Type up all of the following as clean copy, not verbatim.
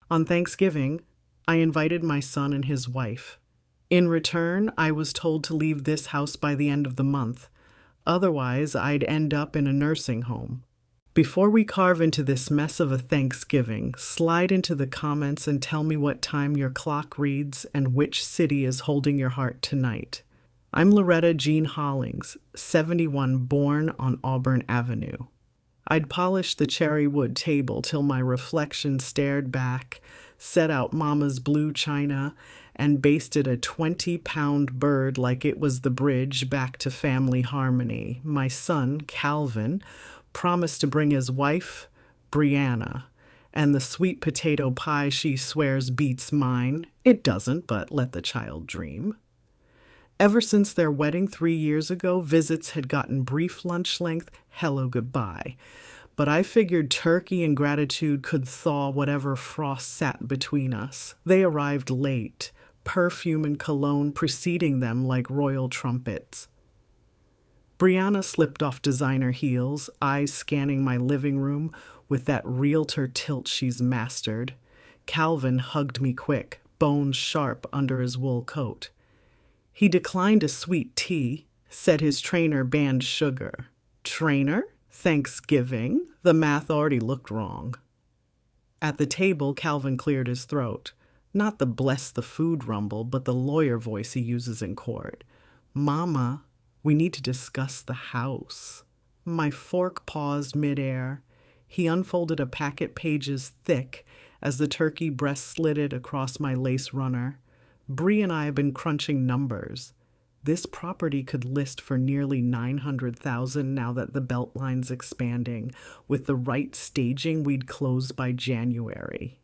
On Thanksgiving, I invited my son and his wife. In return, I was told to leave this house by the end of the month. Otherwise, I'd end up in a nursing home. Before we carve into this mess of a Thanksgiving, slide into the comments and tell me what time your clock reads and which city is holding your heart tonight. I'm Loretta Jean Hollings, 71, born on Auburn Avenue. I'd polished the cherry wood table till my reflection stared back, set out Mama's blue china, and basted a 20-pound bird like it was the bridge back to family harmony. My son, Calvin, promised to bring his wife, Brianna, and the sweet potato pie she swears beats mine. It doesn't, but let the child dream. Ever since their wedding 3 years ago, visits had gotten brief lunch-length hello goodbye. But I figured turkey and gratitude could thaw whatever frost sat between us. They arrived late, perfume and cologne preceding them like royal trumpets. Brianna slipped off designer heels, eyes scanning my living room with that realtor tilt she's mastered. Calvin hugged me quick, bones sharp under his wool coat. He declined a sweet tea, said his trainer banned sugar. Trainer? Thanksgiving? The math already looked wrong. At the table, Calvin cleared his throat. Not the bless the food rumble, but the lawyer voice he uses in court. Mama, we need to discuss the house. My fork paused midair. He unfolded a packet pages thick as the turkey breast slitted across my lace runner. Bree and I have been crunching numbers. This property could list for nearly $900,000 now that the Beltline's expanding. With the right staging, we'd close by January.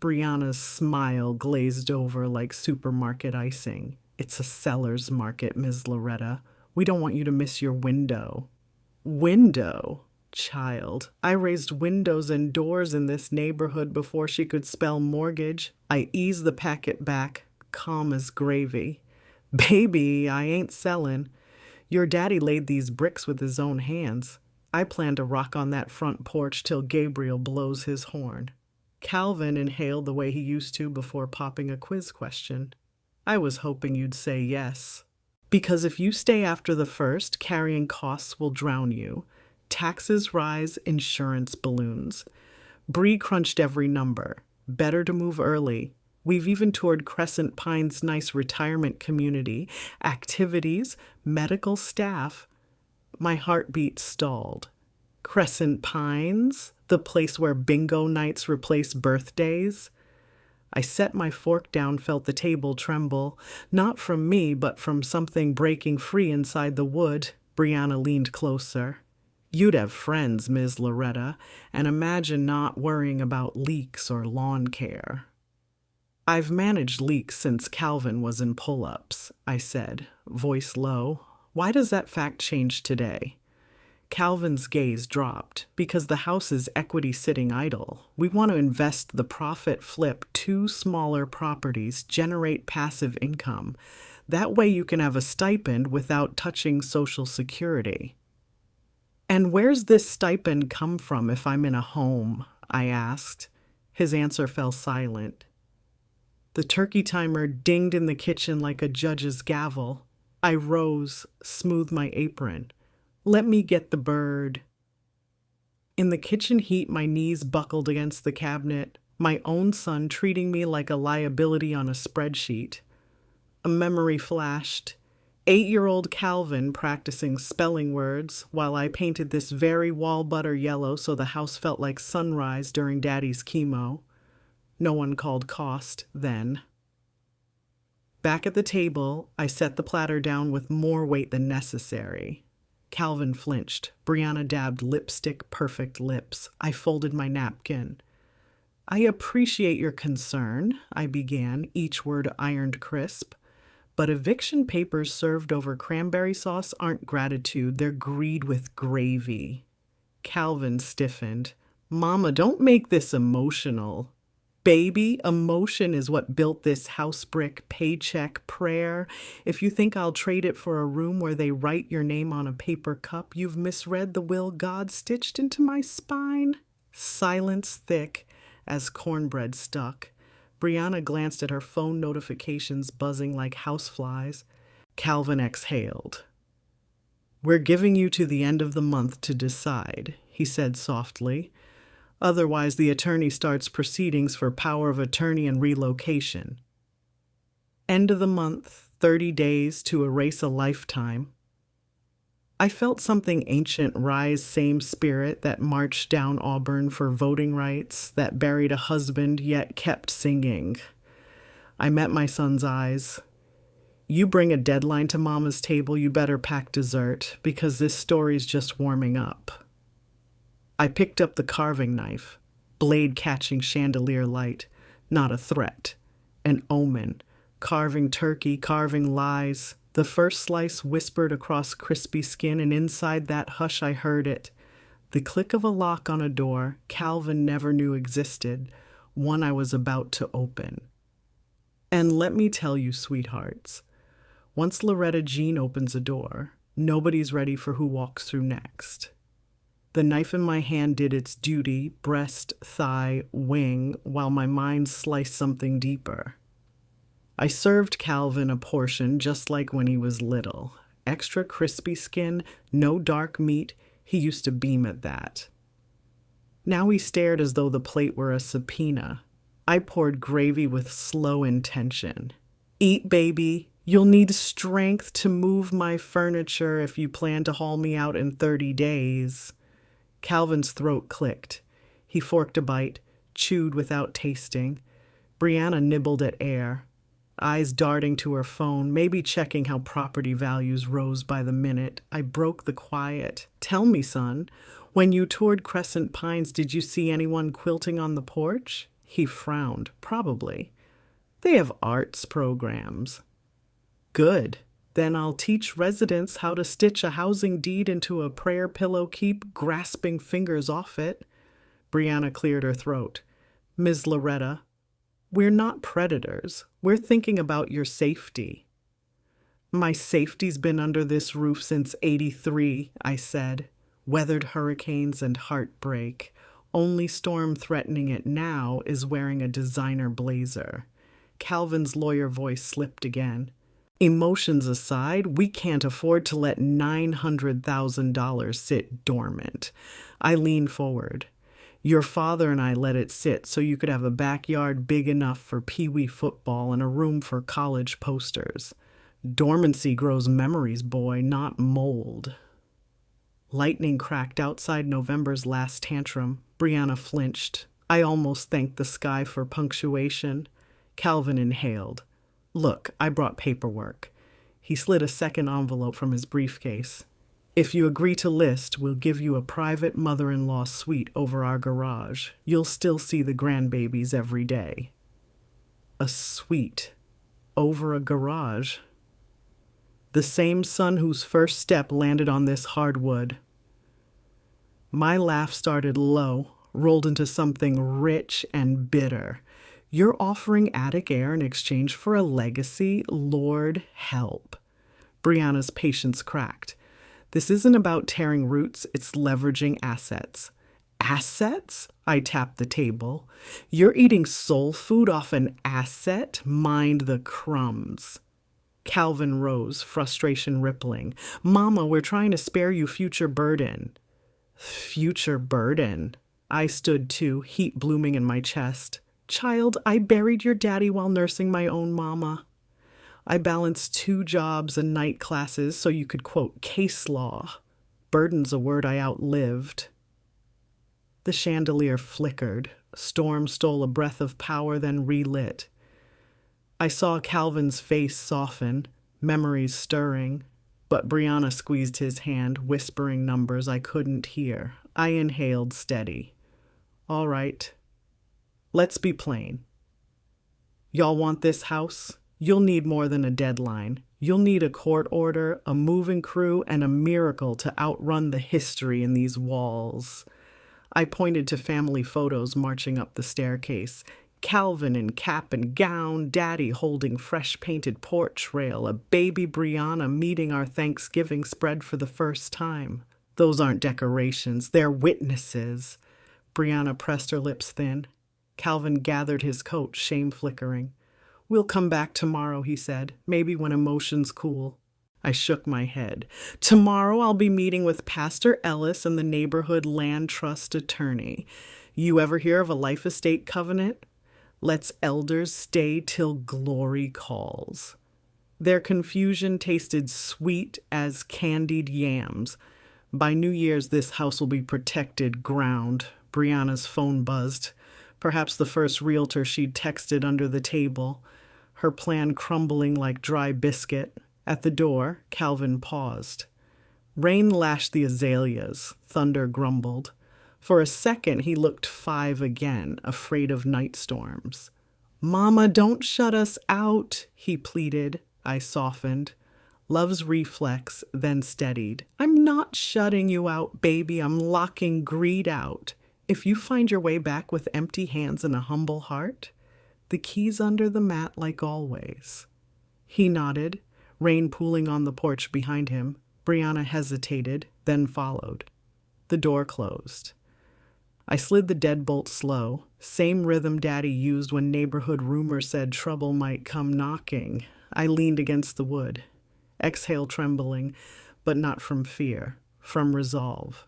Brianna's smile glazed over like supermarket icing. It's a seller's market, Ms. Loretta. We don't want you to miss your window. Window? Child, I raised windows and doors in this neighborhood before she could spell mortgage. I eased the packet back, calm as gravy. Baby, I ain't selling. Your daddy laid these bricks with his own hands. I plan to rock on that front porch till Gabriel blows his horn. Calvin inhaled the way he used to before popping a quiz question. I was hoping you'd say yes. Because if you stay after the first, carrying costs will drown you. Taxes rise, insurance balloons. Bree crunched every number. Better to move early. We've even toured Crescent Pine's nice retirement community, activities, medical staff. My heartbeat stalled. Crescent Pines? The place where bingo nights replace birthdays? I set my fork down, felt the table tremble. Not from me, but from something breaking free inside the wood. Brianna leaned closer. You'd have friends, Ms. Loretta, and imagine not worrying about leaks or lawn care. I've managed leaks since Calvin was in pull-ups, I said, voice low. Why does that fact change today? Calvin's gaze dropped. Because the house is equity sitting idle. We want to invest the profit, flip 2 smaller properties, generate passive income. That way you can have a stipend without touching Social Security. And where's this stipend come from if I'm in a home? I asked. His answer fell silent. The turkey timer dinged in the kitchen like a judge's gavel. I rose, smoothed my apron. Let me get the bird. In the kitchen heat, my knees buckled against the cabinet, my own son treating me like a liability on a spreadsheet. A memory flashed. 8-year-old Calvin practicing spelling words while I painted this very wall butter yellow so the house felt like sunrise during Daddy's chemo. No one called cost then. Back at the table, I set the platter down with more weight than necessary. Calvin flinched. Brianna dabbed lipstick-perfect lips. I folded my napkin. I appreciate your concern, I began, each word ironed crisp. But eviction papers served over cranberry sauce aren't gratitude, they're greed with gravy. Calvin stiffened. Mama, don't make this emotional. Baby, emotion is what built this house brick, paycheck, prayer. If you think I'll trade it for a room where they write your name on a paper cup, you've misread the will God stitched into my spine. Silence thick, as cornbread stuck. Brianna glanced at her phone notifications buzzing like houseflies. Calvin exhaled. "We're giving you to the end of the month to decide," he said softly. "Otherwise, the attorney starts proceedings for power of attorney and relocation. End of the month, 30 days to erase a lifetime." I felt something ancient rise, same spirit that marched down Auburn for voting rights, that buried a husband yet kept singing. I met my son's eyes. "You bring a deadline to Mama's table, you better pack dessert, because this story's just warming up." I picked up the carving knife, blade catching chandelier light, not a threat, an omen, carving turkey, carving lies. The first slice whispered across crispy skin, and inside that hush I heard it. The click of a lock on a door Calvin never knew existed, one I was about to open. And let me tell you, sweethearts, once Loretta Jean opens a door, nobody's ready for who walks through next. The knife in my hand did its duty, breast, thigh, wing, while my mind sliced something deeper. I served Calvin a portion just like when he was little. Extra crispy skin, no dark meat, he used to beam at that. Now he stared as though the plate were a subpoena. I poured gravy with slow intention. "Eat, baby. You'll need strength to move my furniture if you plan to haul me out in 30 days. Calvin's throat clicked. He forked a bite, chewed without tasting. Brianna nibbled at air, eyes darting to her phone, maybe checking how property values rose by the minute. I broke the quiet. "Tell me, son, when you toured Crescent Pines, did you see anyone quilting on the porch?" He frowned. "Probably. They have arts programs." "Good. Then I'll teach residents how to stitch a housing deed into a prayer pillow, keep grasping fingers off it." Brianna cleared her throat. "Ms. Loretta, we're not predators. We're thinking about your safety." "My safety's been under this roof since '83, I said. "Weathered hurricanes and heartbreak. Only storm threatening it now is wearing a designer blazer." Calvin's lawyer voice slipped again. "Emotions aside, we can't afford to let $900,000 sit dormant." I leaned forward. "Your father and I let it sit so you could have a backyard big enough for pee-wee football and a room for college posters. Dormancy grows memories, boy, not mold." Lightning cracked outside November's last tantrum. Brianna flinched. I almost thanked the sky for punctuation. Calvin inhaled. "Look, I brought paperwork." He slid a second envelope from his briefcase. "If you agree to list, we'll give you a private mother-in-law suite over our garage. You'll still see the grandbabies every day." A suite over a garage. The same son whose first step landed on this hardwood. My laugh started low, rolled into something rich and bitter. "You're offering attic air in exchange for a legacy? Lord help." Brianna's patience cracked. "This isn't about tearing roots, it's leveraging assets." "Assets?" I tapped the table. "You're eating soul food off an asset? Mind the crumbs." Calvin rose, frustration rippling. "Mama, we're trying to spare you future burden." Future burden? I stood too, heat blooming in my chest. "Child, I buried your daddy while nursing my own mama. I balanced 2 jobs and night classes so you could quote case law. Burden's a word I outlived." The chandelier flickered. Storm stole a breath of power, then relit. I saw Calvin's face soften, memories stirring, but Brianna squeezed his hand, whispering numbers I couldn't hear. I inhaled steady. "All right. Let's be plain. Y'all want this house? You'll need more than a deadline. You'll need a court order, a moving crew, and a miracle to outrun the history in these walls." I pointed to family photos marching up the staircase. Calvin in cap and gown, Daddy holding fresh-painted porch rail, a baby Brianna meeting our Thanksgiving spread for the first time. "Those aren't decorations, they're witnesses." Brianna pressed her lips thin. Calvin gathered his coat, shame flickering. "We'll come back tomorrow," he said, "maybe when emotions cool." I shook my head. "Tomorrow I'll be meeting with Pastor Ellis and the neighborhood land trust attorney. You ever hear of a life estate covenant? Let's elders stay till glory calls." Their confusion tasted sweet as candied yams. By New Year's, this house will be protected ground. Brianna's phone buzzed. Perhaps the first realtor she'd texted under the table, her plan crumbling like dry biscuit. At the door, Calvin paused. Rain lashed the azaleas. Thunder grumbled. For a second, he looked 5 again, afraid of night storms. "Mama, don't shut us out," he pleaded. I softened. Love's reflex then steadied. "I'm not shutting you out, baby. I'm locking greed out. If you find your way back with empty hands and a humble heart, the key's under the mat like always." He nodded, rain pooling on the porch behind him. Brianna hesitated, then followed. The door closed. I slid the deadbolt slow, same rhythm Daddy used when neighborhood rumor said trouble might come knocking. I leaned against the wood, exhale trembling, but not from fear, from resolve.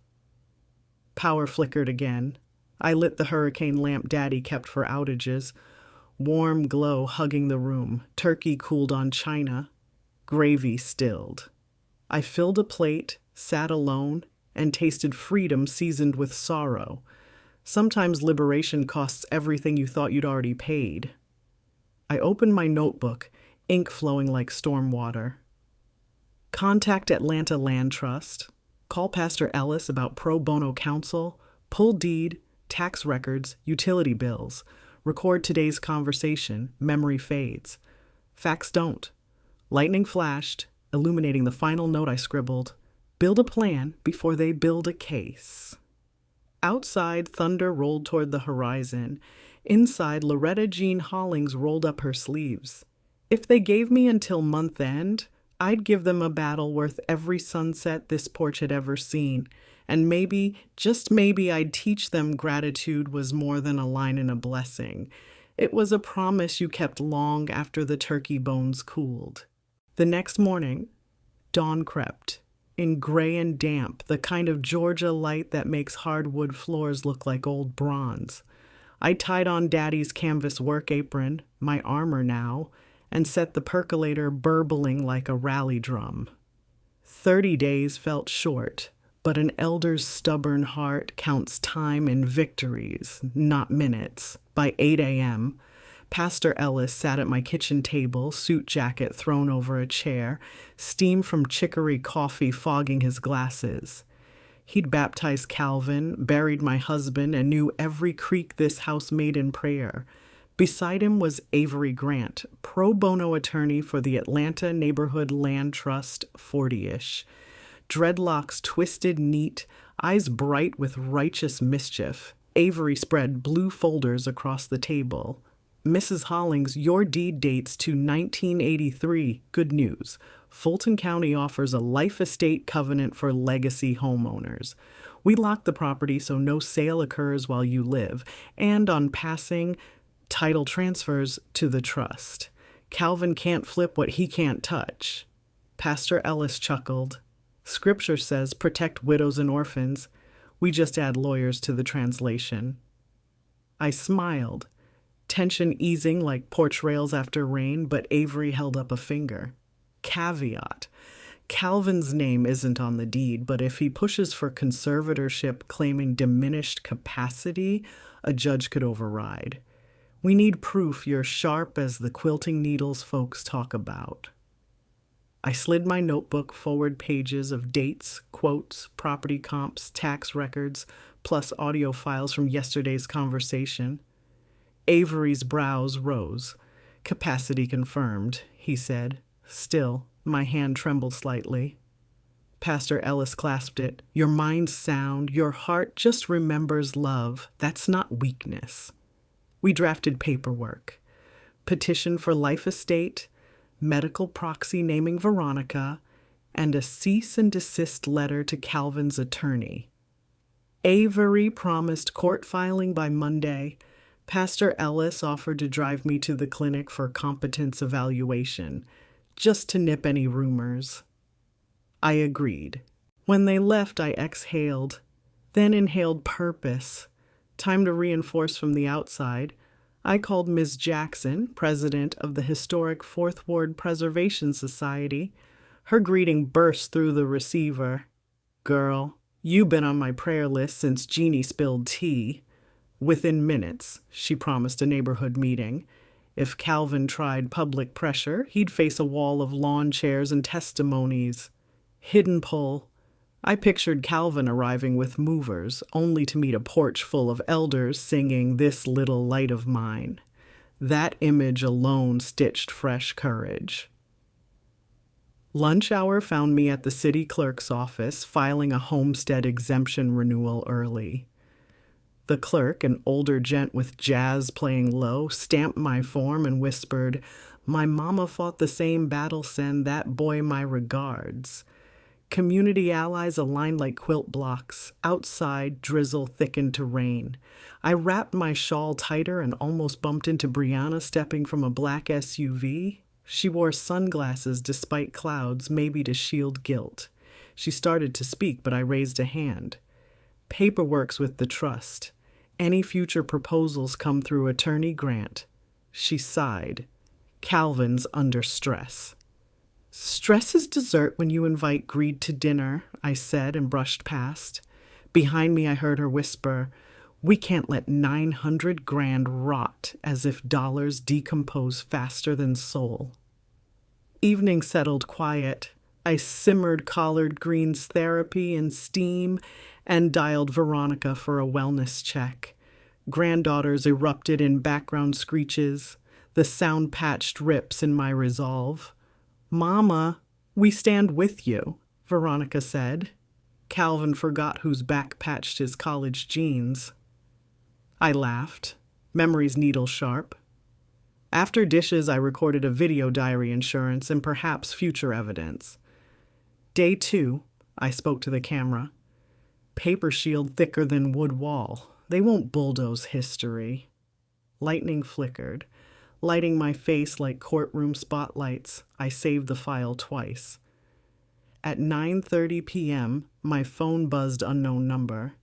Power flickered again. I lit the hurricane lamp Daddy kept for outages. Warm glow hugging the room, turkey cooled on china, gravy stilled. I filled a plate, sat alone, and tasted freedom seasoned with sorrow. Sometimes liberation costs everything you thought you'd already paid. I opened my notebook, ink flowing like storm water. Contact Atlanta Land Trust. Call Pastor Ellis about pro bono counsel. Pull deed, tax records, utility bills. Record today's conversation. Memory fades. Facts don't. Lightning flashed, illuminating the final note I scribbled. Build a plan before they build a case. Outside, thunder rolled toward the horizon. Inside, Loretta Jean Hollings rolled up her sleeves. If they gave me until month end, I'd give them a battle worth every sunset this porch had ever seen. And maybe, just maybe, I'd teach them gratitude was more than a line and a blessing. It was a promise you kept long after the turkey bones cooled. The next morning, dawn crept. In gray and damp, the kind of Georgia light that makes hardwood floors look like old bronze. I tied on Daddy's canvas work apron, my armor now, and set the percolator burbling like a rally drum. 30 days felt short, but an elder's stubborn heart counts time in victories, not minutes. By 8 a.m., Pastor Ellis sat at my kitchen table, suit jacket thrown over a chair, steam from chicory coffee fogging his glasses. He'd baptized Calvin, buried my husband, and knew every creak this house made in prayer. Beside him was Avery Grant, pro bono attorney for the Atlanta Neighborhood Land Trust, 40-ish. Dreadlocks twisted neat, eyes bright with righteous mischief. Avery spread blue folders across the table. "Mrs. Hollings, your deed dates to 1983. Good news. Fulton County offers a life estate covenant for legacy homeowners. We lock the property so no sale occurs while you live, and on passing, title transfers to the trust. Calvin can't flip what he can't touch." Pastor Ellis chuckled. "Scripture says protect widows and orphans. We just add lawyers to the translation." I smiled, tension easing like porch rails after rain, but Avery held up a finger. Caveat. Calvin's name isn't on the deed, but if he pushes for conservatorship claiming diminished capacity, a judge could override. We need proof you're sharp as the quilting needles folks talk about. I slid my notebook forward pages of dates, quotes, property comps, tax records, plus audio files from yesterday's conversation. Avery's brows rose. "Capacity confirmed," he said. Still, my hand trembled slightly. Pastor Ellis clasped it. "Your mind's sound, your heart just remembers love. That's not weakness." We drafted paperwork. Petition for life estate, medical proxy naming Veronica, and a cease and desist letter to Calvin's attorney. Avery promised court filing by Monday. Pastor Ellis offered to drive me to the clinic for competence evaluation, just to nip any rumors. I agreed. When they left, I exhaled, then inhaled purpose. Time to reinforce from the outside. I called Ms. Jackson, president of the historic Fourth Ward Preservation Society. Her greeting burst through the receiver. "Girl, you've been on my prayer list since Jeannie spilled tea." Within minutes, she promised a neighborhood meeting. If Calvin tried public pressure, he'd face a wall of lawn chairs and testimonies. Hidden pull. I pictured Calvin arriving with movers, only to meet a porch full of elders singing "This Little Light of Mine." That image alone stitched fresh courage. Lunch hour found me at the city clerk's office filing a homestead exemption renewal early. The clerk, an older gent with jazz playing low, stamped my form and whispered, "My mama fought the same battle, send that boy my regards." Community allies aligned like quilt blocks. Outside, drizzle thickened to rain. I wrapped my shawl tighter and almost bumped into Brianna stepping from a black SUV. She wore sunglasses despite clouds, maybe to shield guilt. She started to speak, but I raised a hand. "Paperwork's with the trust. Any future proposals come through Attorney Grant." She sighed. "Calvin's under stress." "Stress is dessert when you invite greed to dinner," I said and brushed past. Behind me I heard her whisper, "We can't let 900 grand rot as if dollars decompose faster than soul." Evening settled quiet. I simmered collard greens therapy in steam and dialed Veronica for a wellness check. Granddaughters erupted in background screeches. The sound patched rips in my resolve. "Mama, we stand with you," Veronica said. Calvin forgot whose back patched his college jeans. I laughed, memories needle sharp. After dishes, I recorded a video diary insurance and perhaps future evidence. Day 2, I spoke to the camera. Paper shield thicker than wood wall. They won't bulldoze history. Lightning flickered, lighting my face like courtroom spotlights. I saved the file twice. At 9:30 p.m., my phone buzzed unknown number.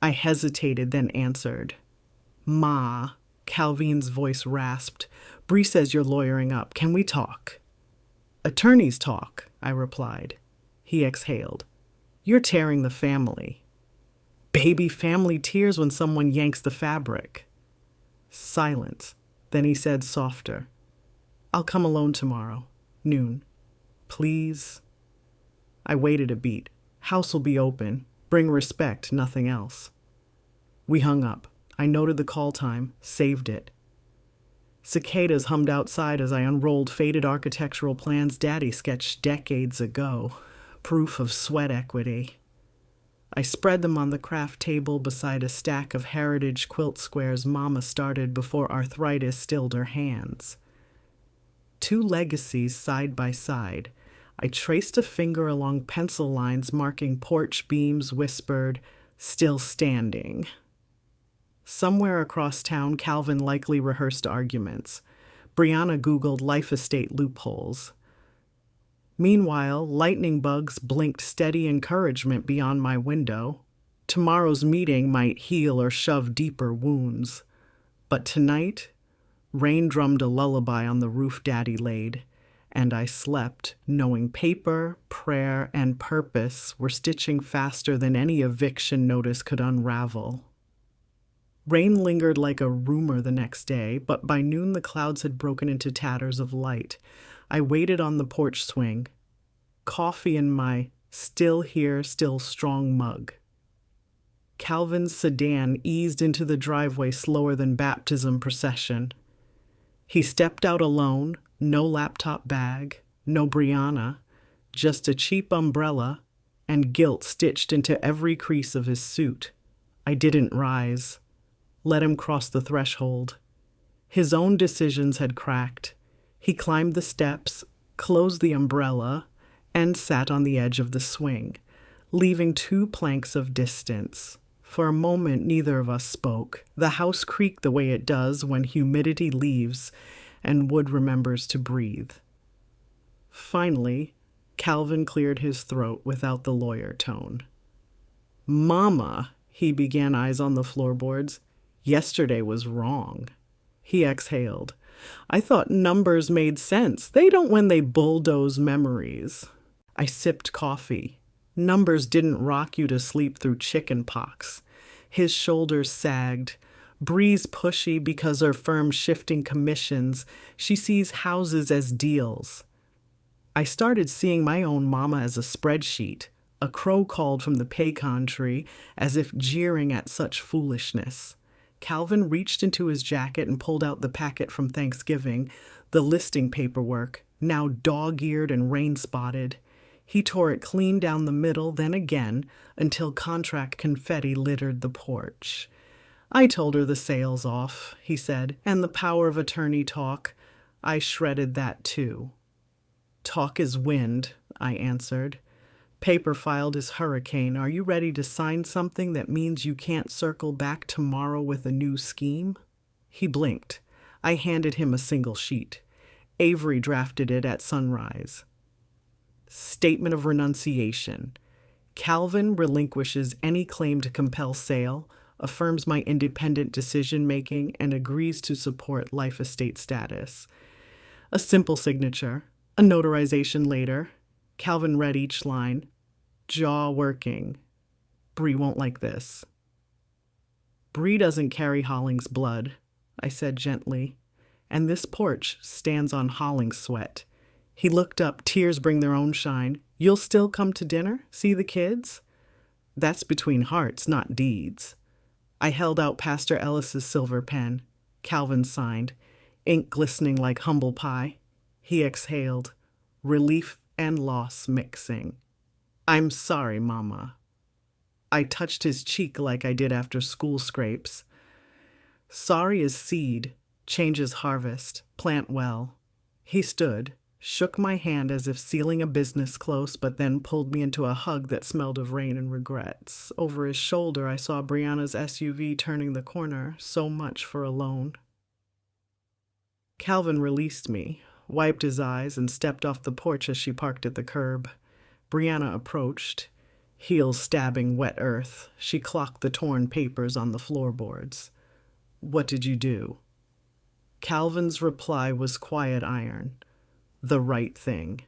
I hesitated, then answered. "Ma," Calvin's voice rasped. "Bree says you're lawyering up. Can we talk?" "Attorneys talk," I replied. He exhaled. "You're tearing the family." Baby family tears when someone yanks the fabric. Silence. Then he said softer, "I'll come alone tomorrow, noon. Please." I waited a beat. House will be open. Bring respect, nothing else. We hung up. I noted the call time, saved it. Cicadas hummed outside as I unrolled faded architectural plans Daddy sketched decades ago, proof of sweat equity. I spread them on the craft table beside a stack of heritage quilt squares Mama started before arthritis stilled her hands. 2 legacies side by side. I traced a finger along pencil lines marking porch beams, whispered, "Still standing." Somewhere across town, Calvin likely rehearsed arguments. Brianna Googled life estate loopholes. Meanwhile, lightning bugs blinked steady encouragement beyond my window. Tomorrow's meeting might heal or shove deeper wounds. But tonight, rain drummed a lullaby on the roof Daddy laid, and I slept, knowing paper, prayer, and purpose were stitching faster than any eviction notice could unravel. Rain lingered like a rumor the next day, but by noon the clouds had broken into tatters of light. I waited on the porch swing, coffee in my still here, still strong mug. Calvin's sedan eased into the driveway slower than baptism procession. He stepped out alone, no laptop bag, no Brianna, just a cheap umbrella and guilt stitched into every crease of his suit. I didn't rise. Let him cross the threshold. His own decisions had cracked. He climbed the steps, closed the umbrella, and sat on the edge of the swing, leaving 2 planks of distance. For a moment, neither of us spoke. The house creaked the way it does when humidity leaves and wood remembers to breathe. Finally, Calvin cleared his throat without the lawyer tone. "Mama," he began, eyes on the floorboards. "Yesterday was wrong." He exhaled. "I thought numbers made sense. They don't when they bulldoze memories." I sipped coffee. Numbers didn't rock you to sleep through chicken pox. His shoulders sagged. Bree's pushy because her firm's shifting commissions. She sees houses as deals. I started seeing my own mama as a spreadsheet. A crow called from the pecan tree, as if jeering at such foolishness. Calvin reached into his jacket and pulled out the packet from Thanksgiving, the listing paperwork, now dog-eared and rain-spotted. He tore it clean down the middle, then again, until contract confetti littered the porch. "I told her the sale's off," he said, "and the power of attorney talk. I shredded that too." "Talk is wind," I answered. "Paper filed is hurricane. Are you ready to sign something that means you can't circle back tomorrow with a new scheme?" He blinked. I handed him a single sheet. Avery drafted it at sunrise. Statement of renunciation. Calvin relinquishes any claim to compel sale, affirms my independent decision-making, and agrees to support life estate status. A simple signature. A notarization later. Calvin read each line. Jaw working. "Bree won't like this." "Bree doesn't carry Holling's blood," I said gently, "and this porch stands on Holling's sweat." He looked up, tears bring their own shine. "You'll still come to dinner? See the kids?" "That's between hearts, not deeds." I held out Pastor Ellis's silver pen. Calvin signed, ink glistening like humble pie. He exhaled, relief and loss mixing. "I'm sorry, Mama." I touched his cheek like I did after school scrapes. Sorry is seed, changes harvest, plant well. He stood, shook my hand as if sealing a business close, but then pulled me into a hug that smelled of rain and regrets. Over his shoulder, I saw Brianna's SUV turning the corner. So much for a loan. Calvin released me, wiped his eyes, and stepped off the porch as she parked at the curb. Brianna approached, heels stabbing wet earth. She clocked the torn papers on the floorboards. "What did you do?" Calvin's reply was quiet iron. "The right thing."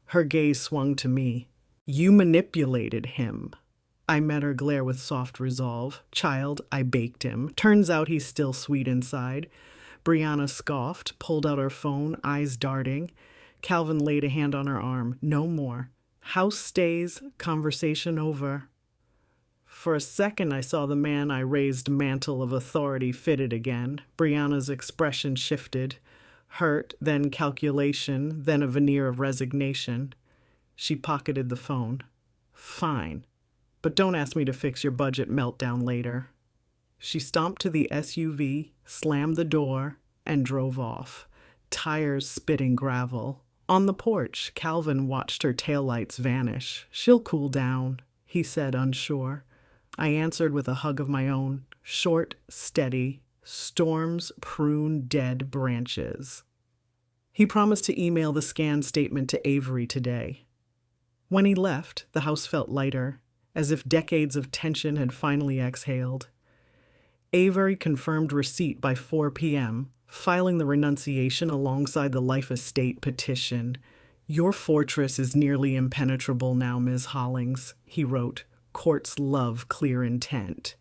Her gaze swung to me. "You manipulated him." I met her glare with soft resolve. "Child, I baked him. Turns out he's still sweet inside." Brianna scoffed, pulled out her phone, eyes darting. Calvin laid a hand on her arm. "No more. House stays, conversation over." For a second, I saw the man I raised mantle of authority fitted again. Brianna's expression shifted. Hurt, then calculation, then a veneer of resignation. She pocketed the phone. "Fine, but don't ask me to fix your budget meltdown later." She stomped to the SUV, slammed the door, and drove off, tires spitting gravel. On the porch, Calvin watched her taillights vanish. "She'll cool down," he said, unsure. I answered with a hug of my own, short, steady. Storms prune dead branches. He promised to email the scanned statement to Avery today. When he left, the house felt lighter, as if decades of tension had finally exhaled. Avery confirmed receipt by 4 p.m., filing the renunciation alongside the life estate petition. "Your fortress is nearly impenetrable now, Ms. Hollings," he wrote. "Courts love clear intent."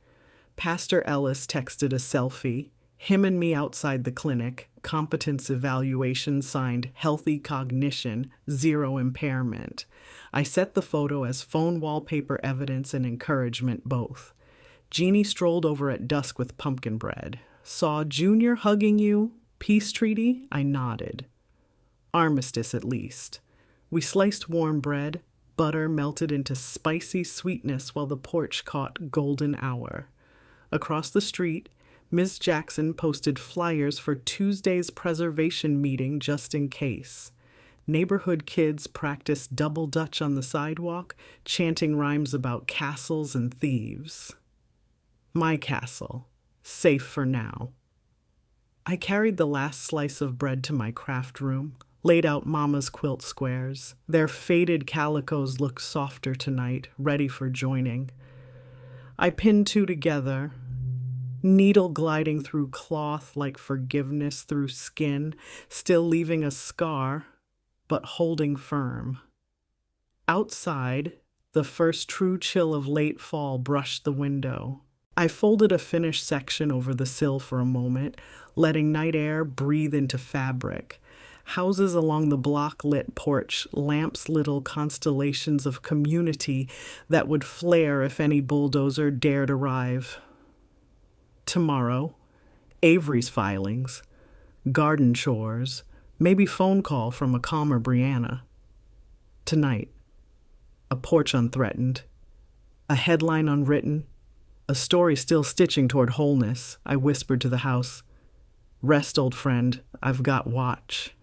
Pastor Ellis texted a selfie. Him and me outside the clinic. Competence evaluation signed healthy cognition, 0 impairment. I set the photo as phone wallpaper evidence and encouragement both. Jeannie strolled over at dusk with pumpkin bread. "Saw Junior hugging you? Peace treaty?" I nodded. Armistice, at least. We sliced warm bread. Butter melted into spicy sweetness while the porch caught golden hour. Across the street, Ms. Jackson posted flyers for Tuesday's preservation meeting just in case. Neighborhood kids practiced double dutch on the sidewalk, chanting rhymes about castles and thieves. My castle. Safe for now. I carried the last slice of bread to my craft room, laid out Mama's quilt squares. Their faded calicos looked softer tonight, ready for joining. I pinned two together, needle gliding through cloth like forgiveness through skin, still leaving a scar, but holding firm. Outside, the first true chill of late fall brushed the window. I folded a finished section over the sill for a moment, letting night air breathe into fabric. Houses along the block-lit porch, lamps little constellations of community that would flare if any bulldozer dared arrive. Tomorrow, Avery's filings, garden chores, maybe phone call from a calmer Brianna. Tonight, a porch unthreatened, a headline unwritten, a story still stitching toward wholeness. I whispered to the house, "Rest, old friend, I've got watch."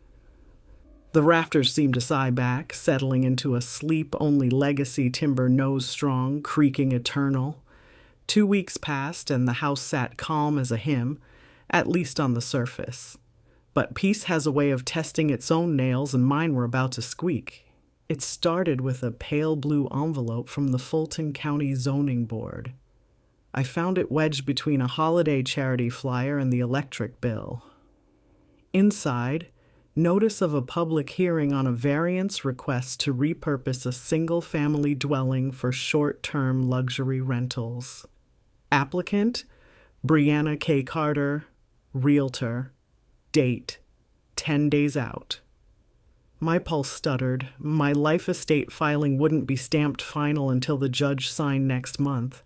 The rafters seemed to sigh back, settling into a sleep-only legacy timber nose strong, creaking eternal. 2 weeks passed, and the house sat calm as a hymn, at least on the surface. But peace has a way of testing its own nails, and mine were about to squeak. It started with a pale blue envelope from the Fulton County Zoning Board. I found it wedged between a holiday charity flyer and the electric bill. Inside, notice of a public hearing on a variance request to repurpose a single-family dwelling for short-term luxury rentals. Applicant, Brianna K. Carter, Realtor. Date, 10 days out. My pulse stuttered. My life estate filing wouldn't be stamped final until the judge signed next month.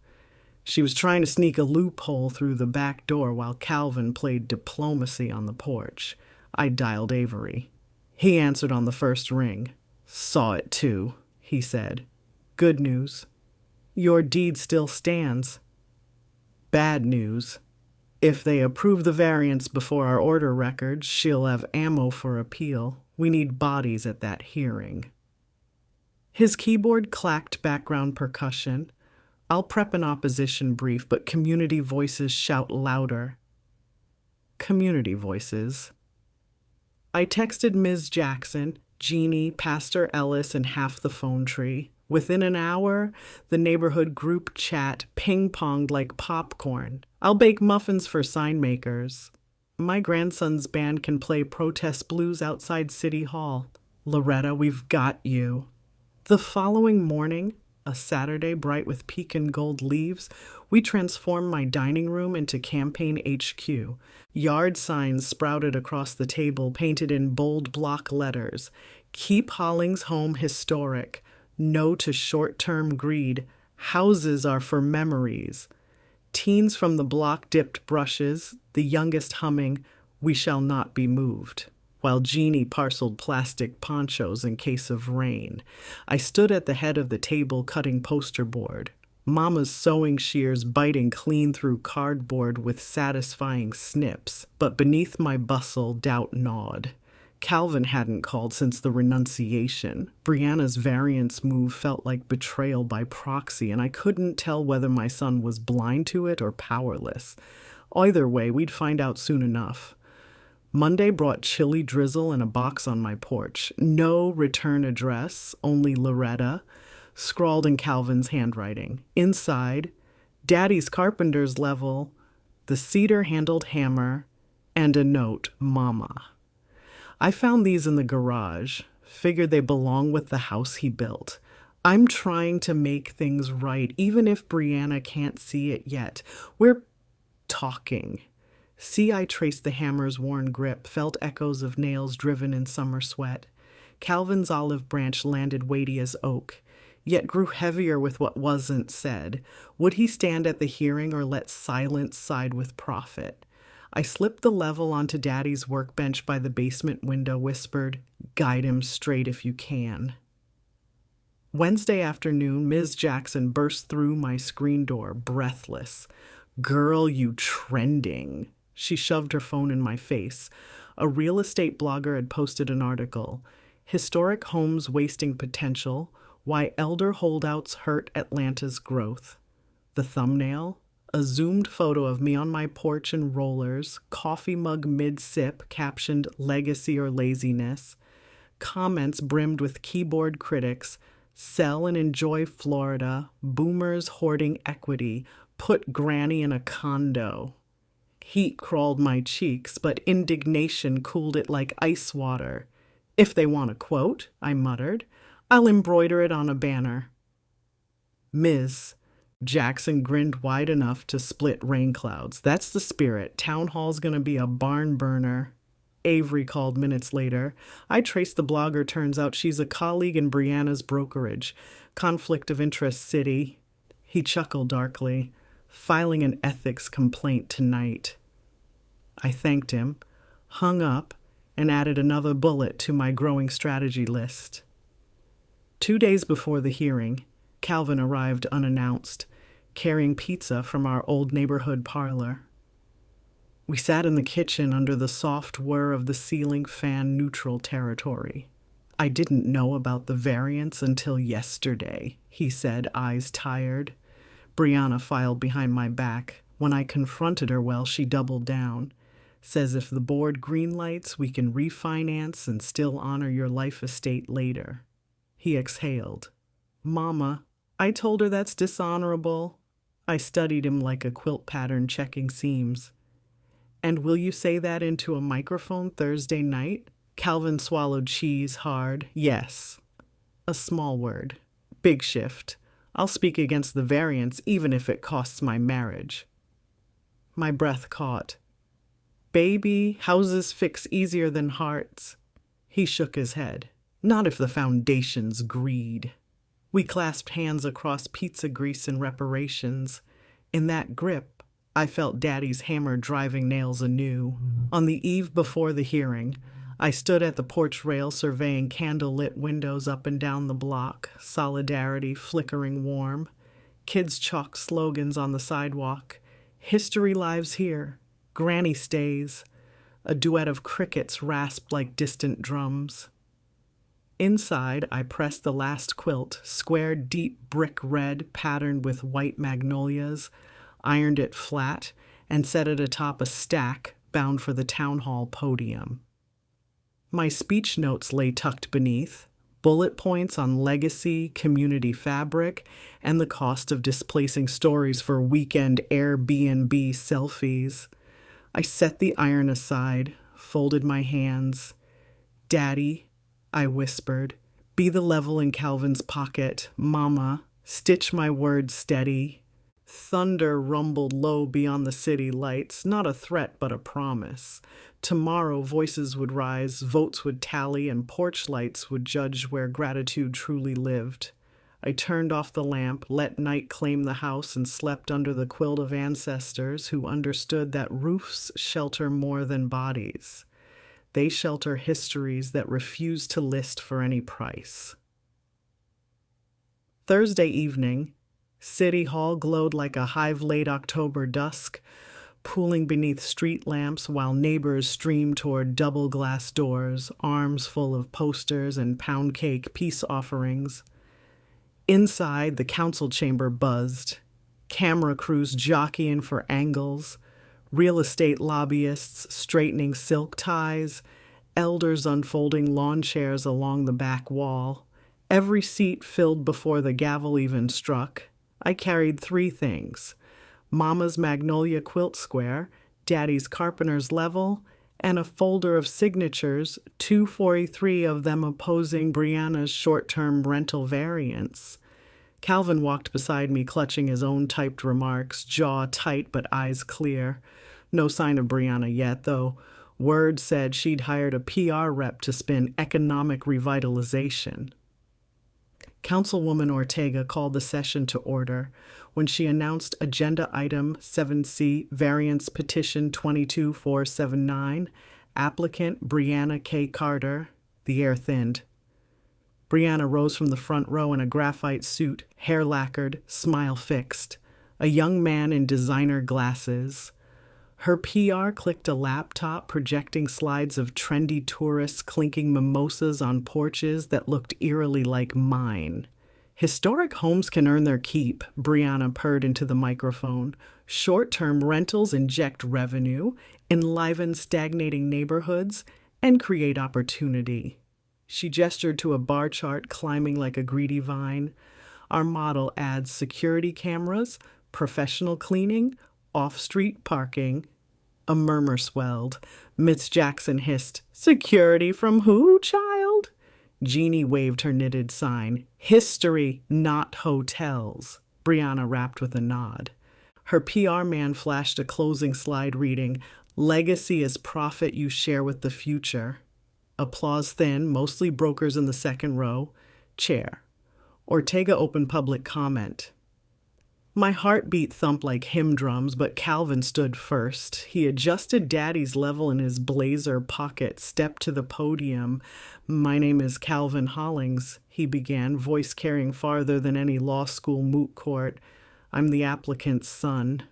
She was trying to sneak a loophole through the back door while Calvin played diplomacy on the porch. I dialed Avery. He answered on the first ring. "Saw it too," he said. "Good news. Your deed still stands. Bad news. If they approve the variance before our order records, she'll have ammo for appeal. We need bodies at that hearing." His keyboard clacked background percussion. I'll prep an opposition brief, but community voices shout louder. Community voices. I texted Ms. Jackson, Jeannie, Pastor Ellis, and half the phone tree. Within an hour, the neighborhood group chat ping-ponged like popcorn. I'll bake muffins for sign makers. My grandson's band can play protest blues outside City Hall. Loretta, we've got you. The following morning, a Saturday bright with pecan gold leaves, we transformed my dining room into campaign HQ. Yard signs sprouted across the table, painted in bold block letters. Keep Hollings home historic. No to short-term greed. Houses are for memories. Teens from the block dipped brushes, the youngest humming, "We shall not be moved," while Jeannie parceled plastic ponchos in case of rain. I stood at the head of the table cutting poster board. Mama's sewing shears biting clean through cardboard with satisfying snips, but beneath my bustle doubt gnawed. Calvin hadn't called since the renunciation. Brianna's variance move felt like betrayal by proxy, and I couldn't tell whether my son was blind to it or powerless. Either way, we'd find out soon enough. Monday brought chilly drizzle and a box on my porch. No return address, only Loretta, scrawled in Calvin's handwriting. Inside, Daddy's carpenter's level, the cedar-handled hammer, and a note, "Mama." I found these in the garage, figured they belong with the house he built. I'm trying to make things right, even if Brianna can't see it yet. We're talking. See, I traced the hammer's worn grip, felt echoes of nails driven in summer sweat. Calvin's olive branch landed weighty as oak, yet grew heavier with what wasn't said. Would he stand at the hearing or let silence side with profit? I slipped the level onto Daddy's workbench by the basement window, whispered, "Guide him straight if you can." Wednesday afternoon, Ms. Jackson burst through my screen door, breathless. "Girl, you trending." She shoved her phone in my face. A real estate blogger had posted an article, "Historic Homes Wasting Potential, Why Elder Holdouts Hurt Atlanta's Growth." The thumbnail, A zoomed photo of me on my porch in rollers, coffee mug mid-sip captioned legacy or laziness, comments brimmed with keyboard critics, sell and enjoy Florida, boomers hoarding equity, put granny in a condo. Heat crawled my cheeks, but indignation cooled it like ice water. If they want a quote, I muttered, I'll embroider it on a banner. Ms. Jackson grinned wide enough to split rain clouds. That's the spirit. Town hall's gonna be a barn burner. Avery called minutes later. I traced the blogger. Turns out she's a colleague in Brianna's brokerage. Conflict of interest city. He chuckled darkly. Filing an ethics complaint tonight. I thanked him, hung up, and added another bullet to my growing strategy list. 2 days before the hearing, Calvin arrived unannounced, carrying pizza from our old neighborhood parlor. We sat in the kitchen under the soft whir of the ceiling fan neutral territory. I didn't know about the variants until yesterday, he said, eyes tired. Brianna filed behind my back. When I confronted her, well, she doubled down. Says if the board greenlights, we can refinance and still honor your life estate later. He exhaled. Mama, I told her that's dishonorable. I studied him like a quilt pattern checking seams. And will you say that into a microphone Thursday night? Calvin swallowed cheese hard. Yes. A small word. Big shift. I'll speak against the variance even if it costs my marriage. My breath caught. Baby, houses fix easier than hearts. He shook his head. Not if the foundation's greed. We clasped hands across pizza grease and reparations. In that grip, I felt Daddy's hammer driving nails anew. On the eve before the hearing, I stood at the porch rail surveying candle-lit windows up and down the block, solidarity flickering warm. Kids chalked slogans on the sidewalk. History lives here. Granny stays. A duet of crickets rasped like distant drums. Inside, I pressed the last quilt, square deep brick red patterned with white magnolias, ironed it flat, and set it atop a stack bound for the town hall podium. My speech notes lay tucked beneath, bullet points on legacy, community fabric, and the cost of displacing stories for weekend Airbnb selfies. I set the iron aside, folded my hands. Daddy, I whispered, be the level in Calvin's pocket. Mama, stitch my words steady. Thunder rumbled low beyond the city lights, not a threat but a promise. Tomorrow voices would rise, votes would tally, and porch lights would judge where gratitude truly lived. I turned off the lamp, let night claim the house, and slept under the quilt of ancestors who understood that roofs shelter more than bodies. They shelter histories that refuse to list for any price. Thursday evening, City Hall glowed like a hive late October dusk, pooling beneath street lamps while neighbors streamed toward double glass doors, arms full of posters and pound cake peace offerings. Inside, the council chamber buzzed, camera crews jockeying for angles, real estate lobbyists straightening silk ties, elders unfolding lawn chairs along the back wall, every seat filled before the gavel even struck. I carried 3 things: Mama's magnolia quilt square, Daddy's carpenter's level, and a folder of signatures, 243 of them opposing Brianna's short-term rental variance. Calvin walked beside me, clutching his own typed remarks, jaw tight but eyes clear. No sign of Brianna yet, though word said she'd hired a PR rep to spin economic revitalization. Councilwoman Ortega called the session to order when she announced Agenda Item 7C, Variance Petition 22479, applicant Brianna K. Carter. The air thinned. Brianna rose from the front row in a graphite suit, hair lacquered, smile fixed, a young man in designer glasses. Her PR clicked a laptop projecting slides of trendy tourists clinking mimosas on porches that looked eerily like mine. Historic homes can earn their keep, Brianna purred into the microphone. Short-term rentals inject revenue, enliven stagnating neighborhoods, and create opportunity. She gestured to a bar chart climbing like a greedy vine. Our model adds security cameras, professional cleaning, off-street parking. A murmur swelled. Miss Jackson hissed, "Security from who, child?" Jeannie waved her knitted sign. "History, not hotels." Brianna rapped with a nod. Her PR man flashed a closing slide reading, "Legacy is profit you share with the future." Applause thin, mostly brokers in the second row. Chair. Ortega opened public comment. My heartbeat thumped like hymn drums, but Calvin stood first. He adjusted Daddy's level in his blazer pocket, stepped to the podium. "My name is Calvin Hollings," he began, voice carrying farther than any law school moot court. "I'm the applicant's son."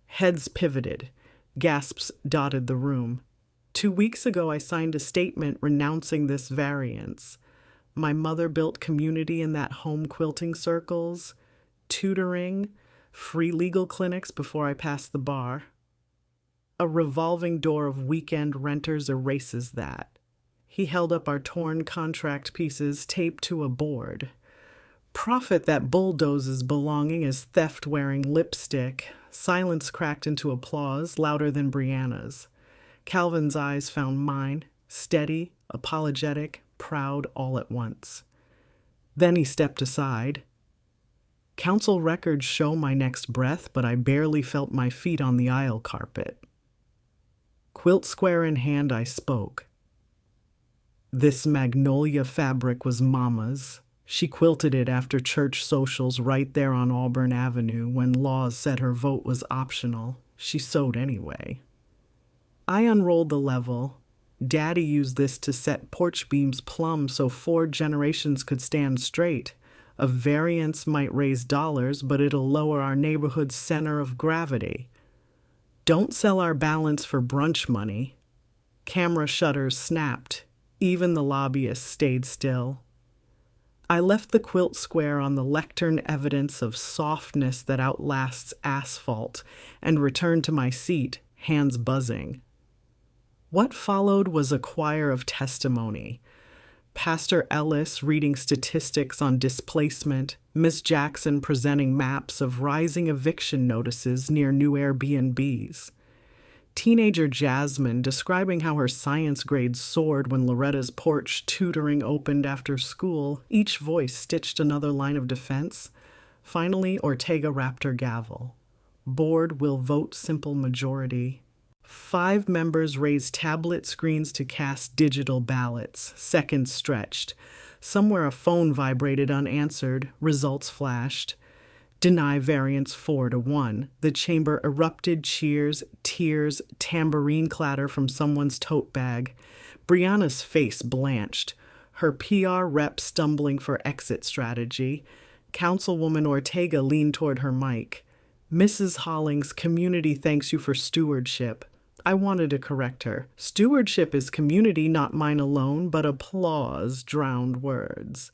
Heads pivoted. Gasps dotted the room. 2 weeks ago, I signed a statement renouncing this variance. My mother built community in that home quilting circles, tutoring, free legal clinics before I passed the bar. A revolving door of weekend renters erases that. He held up our torn contract pieces taped to a board. Profit that bulldozes belonging is theft-wearing lipstick. Silence cracked into applause, louder than Brianna's. Calvin's eyes found mine, steady, apologetic, proud all at once. Then he stepped aside. Council records show my next breath, but I barely felt my feet on the aisle carpet. Quilt square in hand, I spoke. This magnolia fabric was Mama's. She quilted it after church socials right there on Auburn Avenue when laws said her vote was optional. She sewed anyway. I unrolled the level. Daddy used this to set porch beams plumb so 4 generations could stand straight. A variance might raise dollars, but it'll lower our neighborhood's center of gravity. Don't sell our balance for brunch money. Camera shutters snapped. Even the lobbyists stayed still. I left the quilt square on the lectern evidence of softness that outlasts asphalt and returned to my seat, hands buzzing. What followed was a choir of testimony. Pastor Ellis reading statistics on displacement, Miss Jackson presenting maps of rising eviction notices near new Airbnbs. Teenager Jasmine describing how her science grades soared when Loretta's porch tutoring opened after school, each voice stitched another line of defense. Finally, Ortega rapped her gavel. Board will vote simple majority. 5 members raised tablet screens to cast digital ballots, seconds stretched. Somewhere a phone vibrated unanswered, results flashed. Deny variance 4-1. The chamber erupted cheers, tears, tambourine clatter from someone's tote bag. Brianna's face blanched, her PR rep stumbling for exit strategy. Councilwoman Ortega leaned toward her mic. "Mrs. Hollings, community thanks you for stewardship." I wanted to correct her. Stewardship is community, not mine alone, but applause drowned words.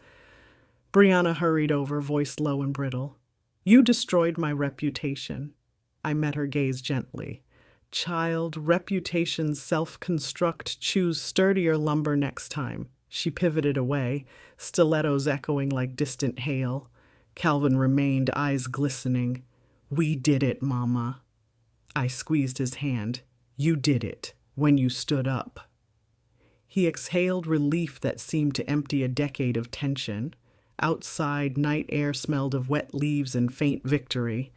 Brianna hurried over, voice low and brittle. "You destroyed my reputation." I met her gaze gently. "Child, reputations self-construct. Choose sturdier lumber next time." She pivoted away, stilettos echoing like distant hail. Calvin remained, eyes glistening. "We did it, Mama." I squeezed his hand. "You did it, when you stood up." He exhaled relief that seemed to empty a decade of tension. Outside, night air smelled of wet leaves and faint victory.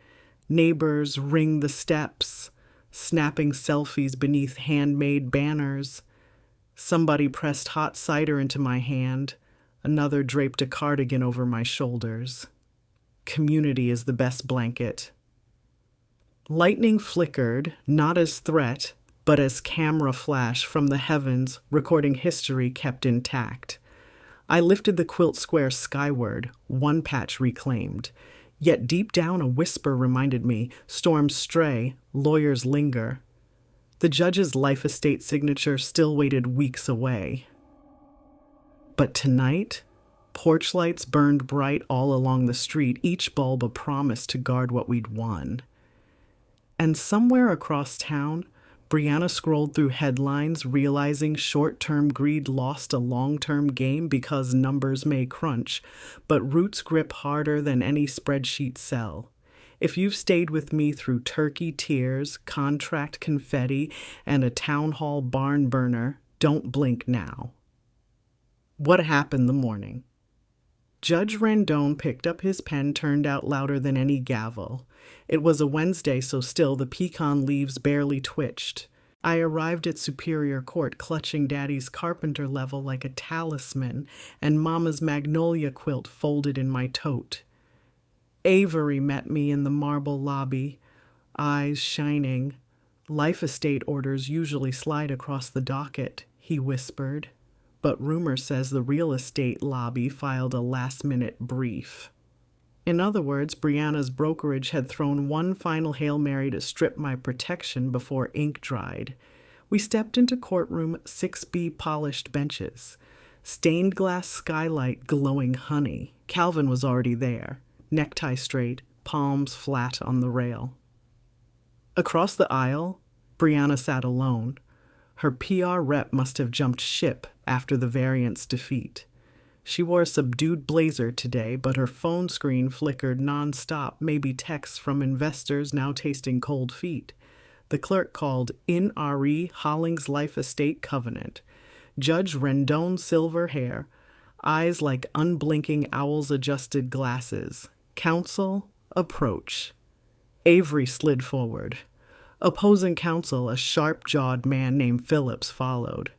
Neighbors ring the steps, snapping selfies beneath handmade banners. Somebody pressed hot cider into my hand. Another draped a cardigan over my shoulders. Community is the best blanket. Lightning flickered, not as threat, but as camera flash from the heavens, recording history kept intact. I lifted the quilt square skyward, one patch reclaimed. Yet deep down a whisper reminded me, storms stray, lawyers linger. The judge's life estate signature still waited weeks away. But tonight, porch lights burned bright all along the street, each bulb a promise to guard what we'd won. And somewhere across town, Brianna scrolled through headlines, realizing short term greed lost a long term game because numbers may crunch, but roots grip harder than any spreadsheet cell. If you've stayed with me through turkey tears, contract confetti, and a town hall barn burner, don't blink now. What happened the morning? Judge Rendon picked up his pen, turned out louder than any gavel. It was a Wednesday, so still the pecan leaves barely twitched. I arrived at Superior Court clutching Daddy's carpenter level like a talisman and Mama's magnolia quilt folded in my tote. Avery met me in the marble lobby, eyes shining. Life estate orders usually slide across the docket, he whispered. But rumor says the real estate lobby filed a last-minute brief. In other words, Brianna's brokerage had thrown one final Hail Mary to strip my protection before ink dried. We stepped into courtroom 6B polished benches. Stained glass skylight glowing honey. Calvin was already there, necktie straight, palms flat on the rail. Across the aisle, Brianna sat alone. Her PR rep must have jumped ship after the variant's defeat. She wore a subdued blazer today, but her phone screen flickered nonstop, maybe texts from investors now tasting cold feet. The clerk called In RE Hollings Life Estate Covenant. Judge Rendon's silver hair, eyes like unblinking owl's adjusted glasses. Counsel, approach. Avery slid forward. Opposing counsel, a sharp-jawed man named Phillips, followed.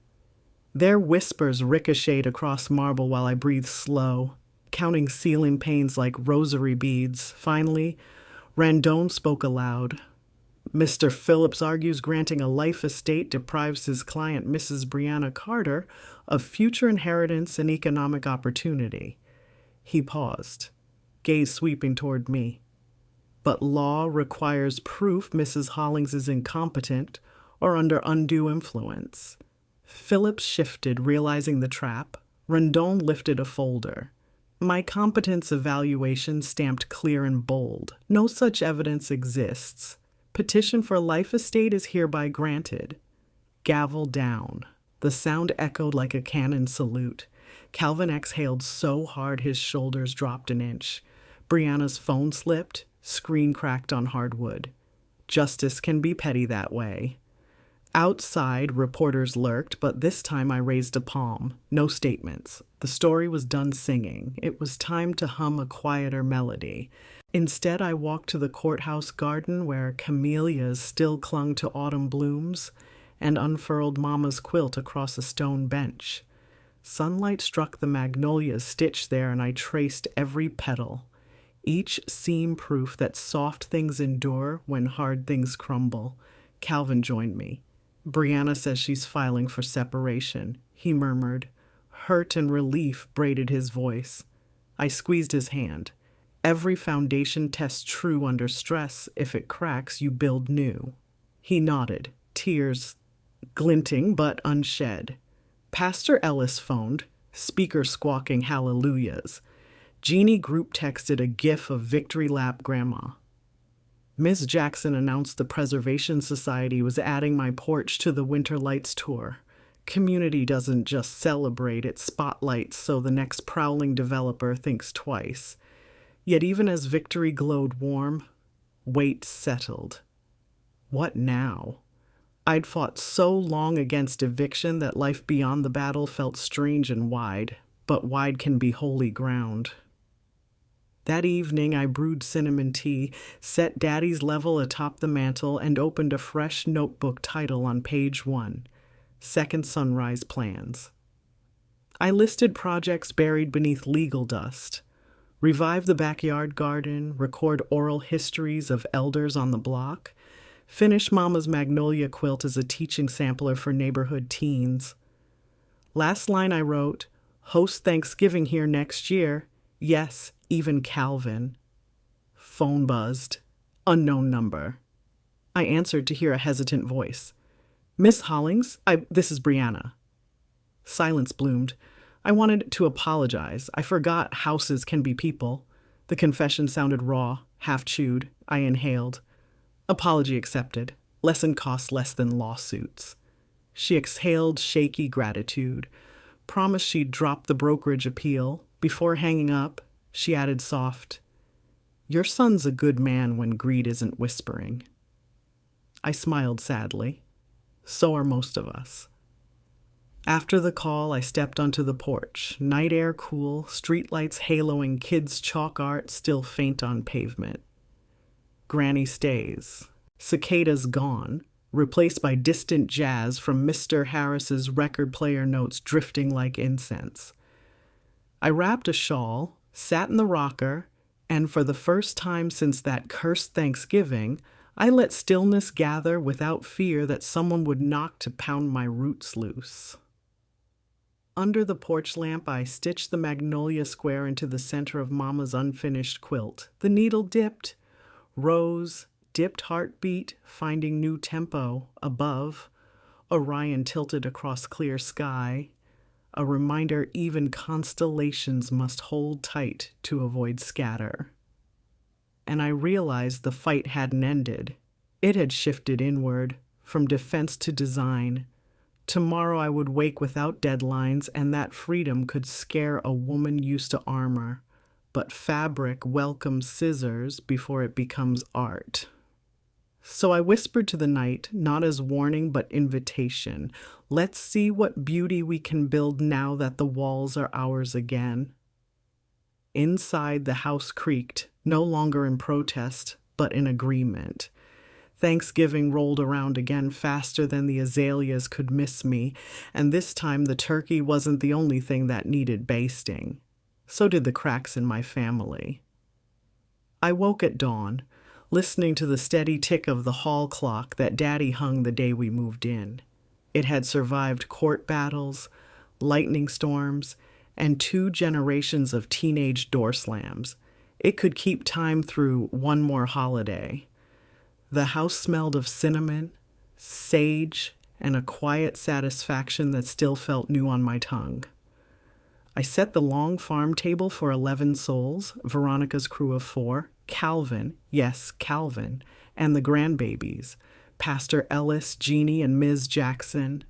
Their whispers ricocheted across marble while I breathed slow, counting ceiling panes like rosary beads. Finally, Rendon spoke aloud. Mr. Phillips argues granting a life estate deprives his client, Mrs. Brianna Carter, of future inheritance and economic opportunity. He paused, gaze sweeping toward me. But law requires proof Mrs. Hollings is incompetent or under undue influence. Phillips shifted, realizing the trap. Rendon lifted a folder. My competence evaluation stamped clear and bold. No such evidence exists. Petition for life estate is hereby granted. Gavel down. The sound echoed like a cannon salute. Calvin exhaled so hard his shoulders dropped an inch. Brianna's phone slipped. Screen cracked on hardwood. Justice can be petty that way. Outside, reporters lurked, but this time I raised a palm. No statements. The story was done singing. It was time to hum a quieter melody. Instead, I walked to the courthouse garden where camellias still clung to autumn blooms and unfurled Mama's quilt across a stone bench. Sunlight struck the magnolias stitched there, and I traced every petal. Each seam proof that soft things endure when hard things crumble. Calvin joined me. Brianna says she's filing for separation, he murmured. Hurt and relief braided his voice. I squeezed his hand. Every foundation tests true under stress. If it cracks, you build new. He nodded, tears glinting but unshed. Pastor Ellis phoned, speaker squawking hallelujahs. Jeannie group texted a gif of Victory Lap Grandma. Miss Jackson announced the Preservation Society was adding my porch to the Winter Lights tour. Community doesn't just celebrate, it spotlights so the next prowling developer thinks twice. Yet even as victory glowed warm, weight settled. What now? I'd fought so long against eviction that life beyond the battle felt strange and wide, but wide can be holy ground. That evening, I brewed cinnamon tea, set Daddy's level atop the mantel, and opened a fresh notebook title on page 1, Second Sunrise Plans. I listed projects buried beneath legal dust. Revive the backyard garden, record oral histories of elders on the block, finish Mama's magnolia quilt as a teaching sampler for neighborhood teens. Last line I wrote, host Thanksgiving here next year. Yes, even Calvin. Phone buzzed. Unknown number. I answered to hear a hesitant voice. Miss Hollings, this is Brianna. Silence bloomed. I wanted to apologize. I forgot houses can be people. The confession sounded raw, half-chewed. I inhaled. Apology accepted. Lesson costs less than lawsuits. She exhaled shaky gratitude, promised she'd drop the brokerage appeal. Before hanging up, she added soft, "Your son's a good man when greed isn't whispering." I smiled sadly. So are most of us. After the call, I stepped onto the porch. Night air cool, streetlights haloing kids' chalk art still faint on pavement. Granny stays. Cicadas gone, replaced by distant jazz from Mr. Harris's record player notes drifting like incense. I wrapped a shawl, sat in the rocker, and for the first time since that cursed Thanksgiving, I let stillness gather without fear that someone would knock to pound my roots loose. Under the porch lamp, I stitched the magnolia square into the center of Mama's unfinished quilt. The needle dipped, rose, dipped heartbeat, finding new tempo. Above, Orion tilted across clear sky, a reminder even constellations must hold tight to avoid scatter. And I realized the fight hadn't ended. It had shifted inward, from defense to design. Tomorrow I would wake without deadlines, and that freedom could scare a woman used to armor. But fabric welcomes scissors before it becomes art. So I whispered to the night, not as warning but invitation. Let's see what beauty we can build now that the walls are ours again. Inside, the house creaked, no longer in protest, but in agreement. Thanksgiving rolled around again faster than the azaleas could miss me, and this time the turkey wasn't the only thing that needed basting. So did the cracks in my family. I woke at dawn, listening to the steady tick of the hall clock that Daddy hung the day we moved in. It had survived court battles, lightning storms, and 2 generations of teenage door slams. It could keep time through one more holiday. The house smelled of cinnamon, sage, and a quiet satisfaction that still felt new on my tongue. I set the long farm table for 11 souls, Veronica's crew of 4, Calvin, yes, Calvin, and the grandbabies, Pastor Ellis, Jeannie, and Ms. Jackson.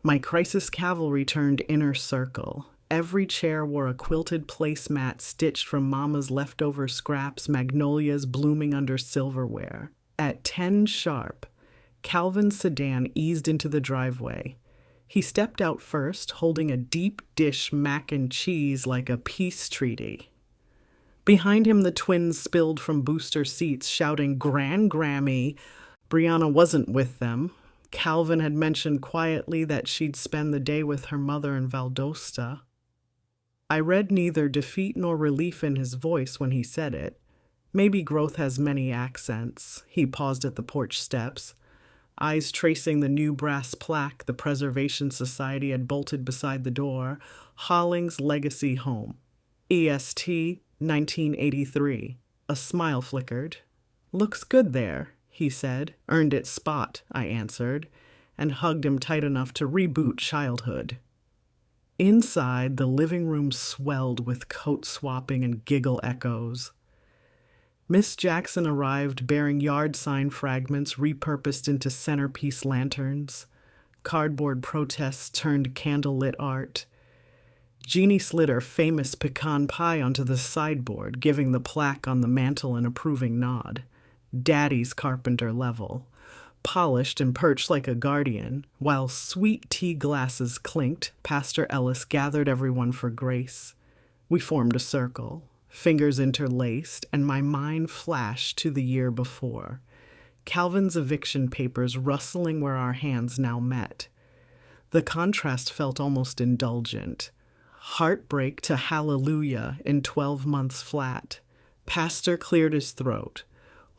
My crisis cavalry turned inner circle. Every chair wore a quilted placemat stitched from Mama's leftover scraps, magnolias blooming under silverware. At 10 sharp, Calvin's sedan eased into the driveway. He stepped out first, holding a deep dish mac and cheese like a peace treaty. Behind him, the twins spilled from booster seats, shouting, "Grand Grammy!" Brianna wasn't with them. Calvin had mentioned quietly that she'd spend the day with her mother in Valdosta. I read neither defeat nor relief in his voice when he said it. Maybe growth has many accents. He paused at the porch steps, eyes tracing the new brass plaque the Preservation Society had bolted beside the door. Hollings Legacy Home. EST 1983. A smile flickered. "Looks good there," he said. "Earned its spot," I answered, and hugged him tight enough to reboot childhood. Inside, the living room swelled with coat swapping and giggle echoes. Miss Jackson arrived bearing yard sign fragments repurposed into centerpiece lanterns. Cardboard protests turned candlelit art. Jeannie slid her famous pecan pie onto the sideboard, giving the plaque on the mantel an approving nod. Daddy's carpenter level. Polished and perched like a guardian, while sweet tea glasses clinked, Pastor Ellis gathered everyone for grace. We formed a circle. Fingers interlaced, and my mind flashed to the year before. Calvin's eviction papers rustling where our hands now met. The contrast felt almost indulgent. Heartbreak to hallelujah in 12 months flat. Pastor cleared his throat.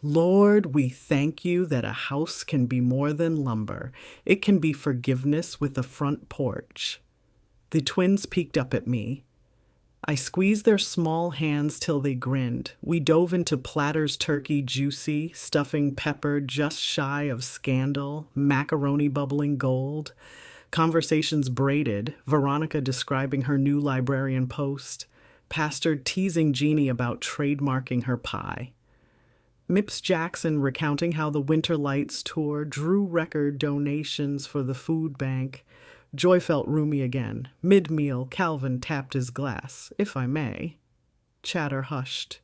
"Lord, we thank you that a house can be more than lumber. It can be forgiveness with a front porch." The twins peeked up at me. I squeezed their small hands till they grinned. We dove into platters turkey juicy, stuffing peppered just shy of scandal, macaroni bubbling gold, conversations braided, Veronica describing her new librarian post, Pastor teasing Jeannie about trademarking her pie. Mips Jackson recounting how the Winter Lights tour drew record donations for the food bank. Joy felt roomy again. Mid-meal, Calvin tapped his glass. "If I may." Chatter hushed.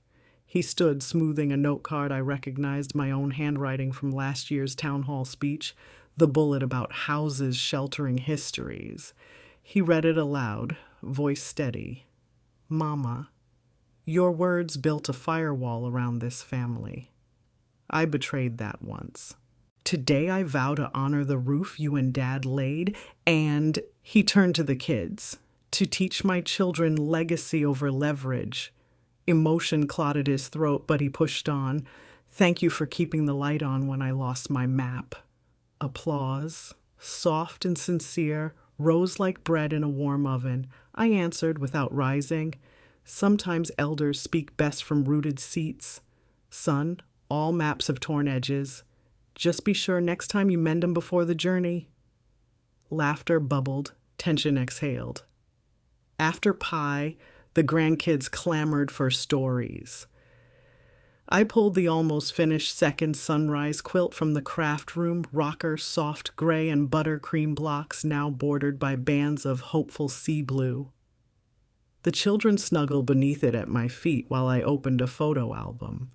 He stood, smoothing a note card I recognized my own handwriting from last year's town hall speech, the bullet about houses sheltering histories. He read it aloud, voice steady. "Mama, your words built a firewall around this family. I betrayed that once. Today I vow to honor the roof you and Dad laid, and," he turned to the kids, "to teach my children legacy over leverage." Emotion clotted his throat, but he pushed on. "Thank you for keeping the light on when I lost my map." Applause, soft and sincere, rose like bread in a warm oven. I answered without rising. Sometimes elders speak best from rooted seats. "Son, all maps have torn edges. Just be sure next time you mend them before the journey." Laughter bubbled, tension exhaled. After pie, the grandkids clamored for stories. I pulled the almost finished second sunrise quilt from the craft room, rocker, soft gray and buttercream blocks now bordered by bands of hopeful sea blue. The children snuggled beneath it at my feet while I opened a photo album.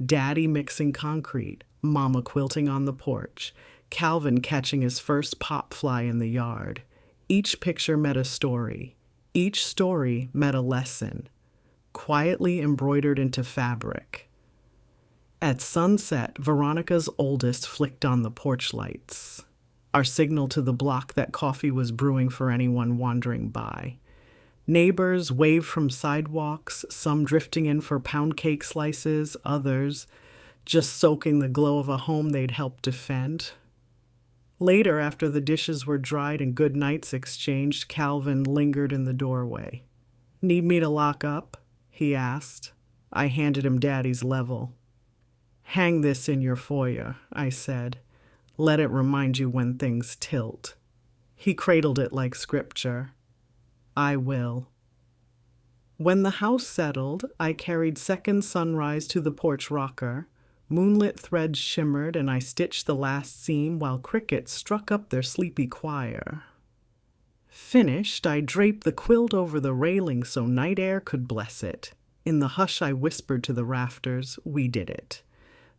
Daddy mixing concrete, Mama quilting on the porch, Calvin catching his first pop fly in the yard. Each picture met a story. Each story met a lesson, quietly embroidered into fabric. At sunset, Veronica's oldest flicked on the porch lights, our signal to the block that coffee was brewing for anyone wandering by. Neighbors waved from sidewalks, some drifting in for pound cake slices, others just soaking the glow of a home they'd helped defend. Later, after the dishes were dried and good nights exchanged, Calvin lingered in the doorway. "Need me to lock up?" he asked. I handed him Daddy's level. "Hang this in your foyer," I said. "Let it remind you when things tilt." He cradled it like scripture. "I will." When the house settled, I carried second sunrise to the porch rocker. Moonlit threads shimmered, and I stitched the last seam while crickets struck up their sleepy choir. Finished, I draped the quilt over the railing so night air could bless it. In the hush, I whispered to the rafters, "We did it."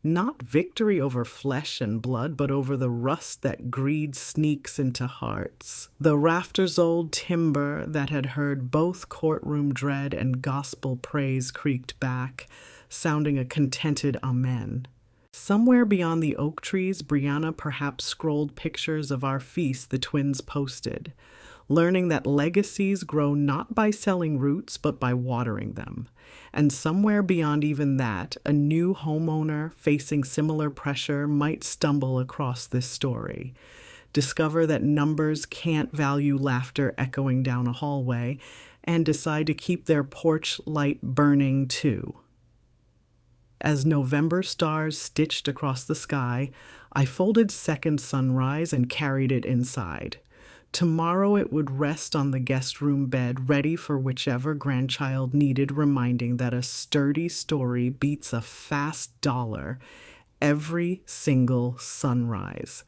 Not victory over flesh and blood, but over the rust that greed sneaks into hearts. The rafters' old timber that had heard both courtroom dread and gospel praise creaked back, sounding a contented amen. Somewhere beyond the oak trees, Brianna perhaps scrolled pictures of our feast the twins posted, learning that legacies grow not by selling roots, but by watering them. And somewhere beyond even that, a new homeowner facing similar pressure might stumble across this story, discover that numbers can't value laughter echoing down a hallway, and decide to keep their porch light burning too. As November stars stitched across the sky, I folded second sunrise and carried it inside. Tomorrow it would rest on the guest room bed, ready for whichever grandchild needed reminding that a sturdy story beats a fast dollar every single sunrise.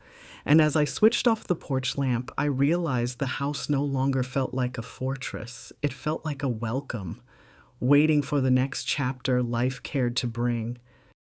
And as I switched off the porch lamp, I realized the house no longer felt like a fortress. It felt like a welcome, waiting for the next chapter life cared to bring.